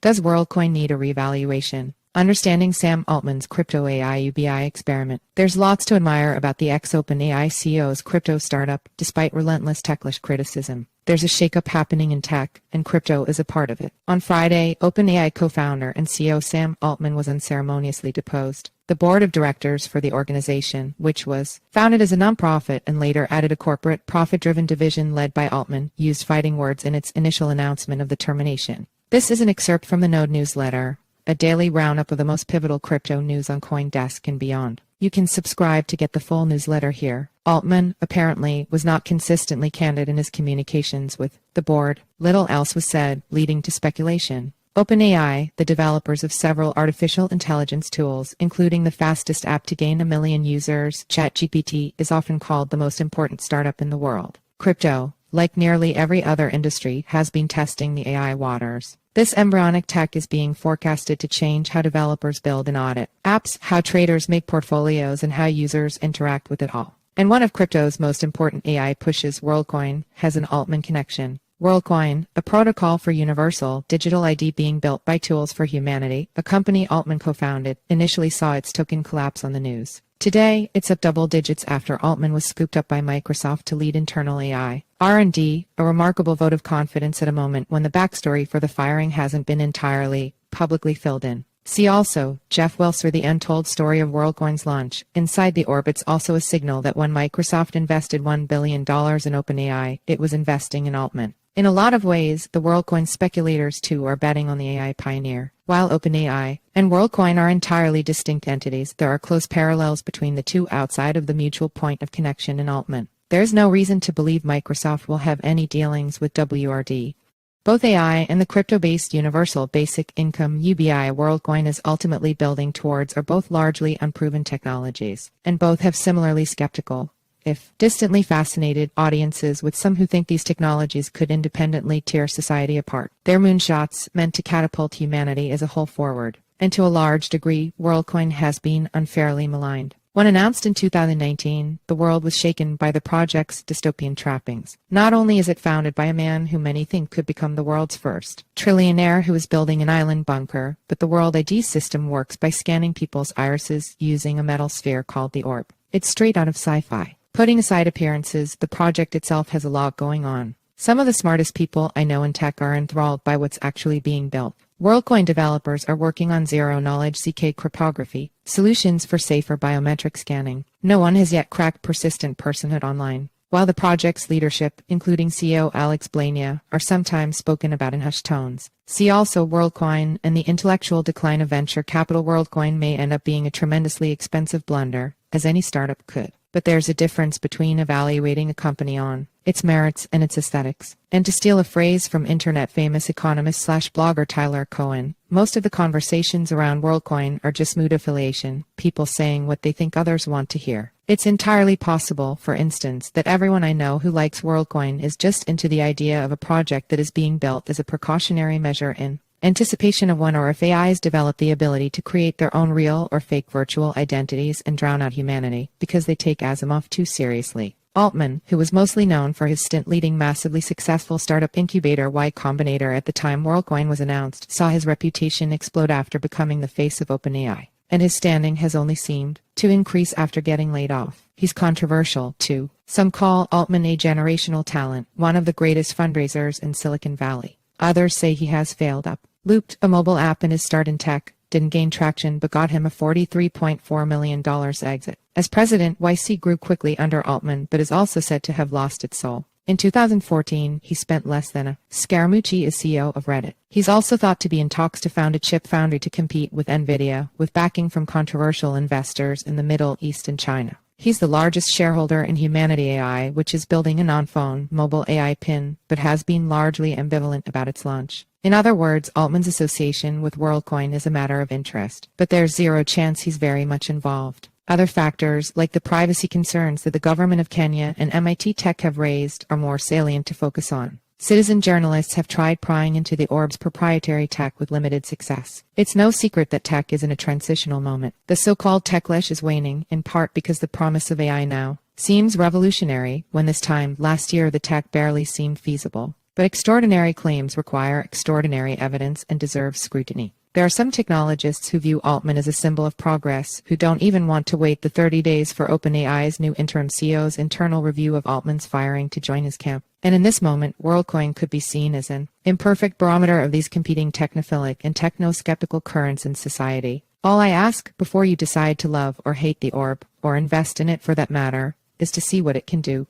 Does Worldcoin need a revaluation? Understanding Sam Altman's Crypto-AI-UBI experiment. There's lots to admire about the ex-OpenAI CEO's crypto startup, despite relentless techlash criticism. There's a shakeup happening in tech, and crypto is a part of it. On Friday, OpenAI co-founder and CEO Sam Altman was unceremoniously deposed. The board of directors for the organization, which was founded as a nonprofit and later added a corporate, profit-driven division led by Altman, used fighting words in its initial announcement of the termination. This is an excerpt from the Node newsletter, a daily roundup of the most pivotal crypto news on CoinDesk and beyond. You can subscribe to get the full newsletter here. Altman, apparently, was not consistently candid in his communications with the board. Little else was said, leading to speculation. OpenAI, the developers of several artificial intelligence tools, including the fastest app to gain 1 million users, ChatGPT, is often called the most important startup in the world. Crypto, like nearly every other industry, has been testing the AI waters. This embryonic tech is being forecasted to change how developers build and audit apps, how traders make portfolios, and how users interact with it all. And one of crypto's most important AI pushes, Worldcoin, has an Altman connection. Worldcoin, a protocol for universal digital ID being built by Tools for Humanity, a company Altman co-founded, initially saw its token collapse on the news. Today, it's up double digits after Altman was scooped up by Microsoft to lead internal AI R&D, a remarkable vote of confidence at a moment when the backstory for the firing hasn't been entirely publicly filled in. See also, Jeff Wilser, The Untold Story of Worldcoin's Launch. Inside the orbit's also a signal that when Microsoft invested $1 billion in OpenAI, it was investing in Altman. In a lot of ways, the Worldcoin speculators too are betting on the AI pioneer. While OpenAI and Worldcoin are entirely distinct entities, there are close parallels between the two outside of the mutual point of connection in Altman. There is no reason to believe Microsoft will have any dealings with WRD. Both AI and the crypto-based Universal Basic Income UBI Worldcoin is ultimately building towards are both largely unproven technologies, and both have similarly skeptical, if distantly fascinated, audiences, with some who think these technologies could independently tear society apart. They're moonshots meant to catapult humanity as a whole forward, and to a large degree, Worldcoin has been unfairly maligned. When announced in 2019, the world was shaken by the project's dystopian trappings. Not only is it founded by a man who many think could become the world's first trillionaire who is building an island bunker, but the world ID system works by scanning people's irises using a metal sphere called the orb. It's straight out of sci-fi. Putting aside appearances, the project itself has a lot going on. Some of the smartest people I know in tech are enthralled by what's actually being built. Worldcoin developers are working on zero-knowledge ZK cryptography, solutions for safer biometric scanning. No one has yet cracked persistent personhood online, while the project's leadership, including CEO Alex Blania, are sometimes spoken about in hushed tones. See also Worldcoin and the intellectual decline of venture capital. Worldcoin may end up being a tremendously expensive blunder, as any startup could. But there's a difference between evaluating a company on its merits and its aesthetics. And to steal a phrase from internet-famous economist/blogger Tyler Cohen, most of the conversations around Worldcoin are just mood affiliation, people saying what they think others want to hear. It's entirely possible, for instance, that everyone I know who likes Worldcoin is just into the idea of a project that is being built as a precautionary measure in anticipation of when or if AIs develop the ability to create their own real or fake virtual identities and drown out humanity because they take Asimov too seriously. Altman, who was mostly known for his stint leading massively successful startup incubator Y Combinator at the time Worldcoin was announced, saw his reputation explode after becoming the face of OpenAI, and his standing has only seemed to increase after getting laid off. He's controversial, too. Some call Altman a generational talent, one of the greatest fundraisers in Silicon Valley. Others say he has failed up. Looped, a mobile app in his start in tech, didn't gain traction but got him a $43.4 million exit. As president, YC grew quickly under Altman but is also said to have lost its soul. In 2014, he spent less than a Scaramucci as CEO of Reddit. He's also thought to be in talks to found a chip foundry to compete with NVIDIA, with backing from controversial investors in the Middle East and China. He's the largest shareholder in Humanity AI, which is building a non-phone, mobile AI pin, but has been largely ambivalent about its launch. In other words, Altman's association with Worldcoin is a matter of interest, but there's zero chance he's very much involved. Other factors, like the privacy concerns that the government of Kenya and MIT Tech have raised, are more salient to focus on. Citizen journalists have tried prying into the orb's proprietary tech with limited success. It's no secret that tech is in a transitional moment. The so-called techlash is waning, in part because the promise of AI now seems revolutionary, when this time last year the tech barely seemed feasible. But extraordinary claims require extraordinary evidence and deserve scrutiny. There are some technologists who view Altman as a symbol of progress, who don't even want to wait the 30 days for OpenAI's new interim CEO's internal review of Altman's firing to join his camp. And in this moment, Worldcoin could be seen as an imperfect barometer of these competing technophilic and techno-skeptical currents in society. All I ask, before you decide to love or hate the orb, or invest in it for that matter, is to see what it can do.